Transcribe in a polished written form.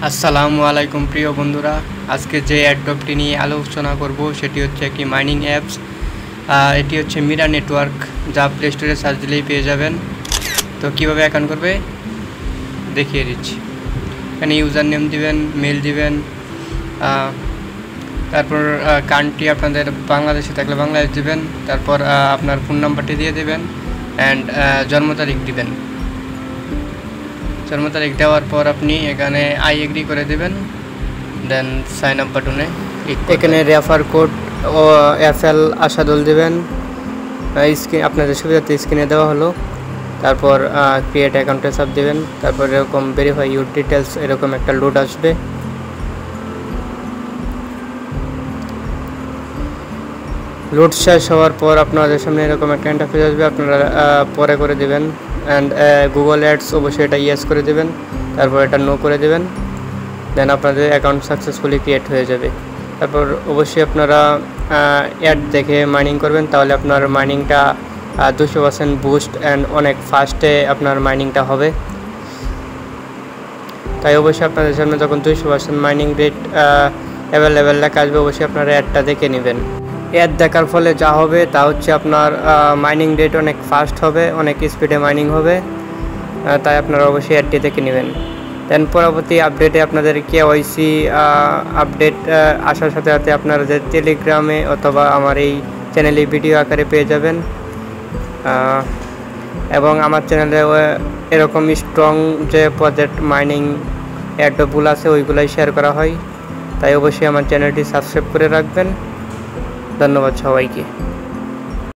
আসসালামু আলাইকুম প্রিয় বন্ধুরা, আজকে যে অ্যাডপটি নিয়ে আলোচনা করব সেটি হচ্ছে একটি মাইনিং অ্যাপস। এটি হচ্ছে মিরা নেটওয়ার্ক, যা প্লে স্টোরে সার্চ দিলেই পেয়ে যাবেন। তো কীভাবে অ্যাকাউন্ট করবে দেখিয়ে দিচ্ছি। এখানে ইউজার নেম দিবেন, মেল দিবেন, তারপর কান্ট্রি আপনাদের বাংলাদেশে থাকলে বাংলাদেশ দিবেন, তারপর আপনার ফোন নাম্বারটি দিয়ে দেবেন অ্যান্ড জন্ম তারিখ দিবেন। জন্ম তারিখ দেওয়ার পর আপনি এখানে আই এগ্রি করে দেবেন, দেন সাইন আপ বাটনে এখানে রেফার কোড ও FL আশাদুল দেবেন। আপনাদের সুবিধাতে স্ক্রিনে দেওয়া হলো। তারপর ক্রিয়েট অ্যাকাউন্টে চাপ দেবেন, তারপর এরকম ভেরিফাই ইউর ডিটেলস এরকম একটা লোড আসবে। লোড শেষ হওয়ার পর আপনাদের সামনে এরকম একটা ইন্টারফেস আসবে, আপনারা পরে করে দেবেন অ্যান্ড গুগল অ্যাডস অবশ্যই এটা ইয়েস করে দেবেন, তারপর এটা নো করে দেবেন। দেন আপনাদের অ্যাকাউন্ট সাকসেসফুলি ক্রিয়েট হয়ে যাবে। তারপর অবশ্যই আপনারা অ্যাড দেখে মাইনিং করবেন, তাহলে আপনার মাইনিংটা 200% বুস্ট অ্যান্ড অনেক ফাস্টে আপনার মাইনিংটা হবে। তাই অবশ্যই আপনাদের সামনে যখন 200% মাইনিং রেট অ্যাভেলেবেল লেখা আসবে, অবশ্যই আপনারা অ্যাডটা দেখে নেবেন। অ্যাড দেখার ফলে যা হবে তা হচ্ছে আপনার মাইনিং রেট অনেক ফাস্ট হবে, অনেক স্পিডে মাইনিং হবে। তাই আপনারা অবশ্যই অ্যাডটি দেখে নেবেন। দেন পরবর্তী আপডেটে আপনাদের KYC আপডেট আসার সাথে সাথে আপনারা যে টেলিগ্রামে অথবা আমার এই চ্যানেলে ভিডিও আকারে পেয়ে যাবেন। এবং আমার চ্যানেলে এরকম স্ট্রং যে প্রজেক্ট মাইনিং অ্যাডগুলো আছে ওইগুলাই শেয়ার করা হয়। তাই অবশ্যই আমার চ্যানেলটি সাবস্ক্রাইব করে রাখবেন। ধন্যবাদ সবাইকে।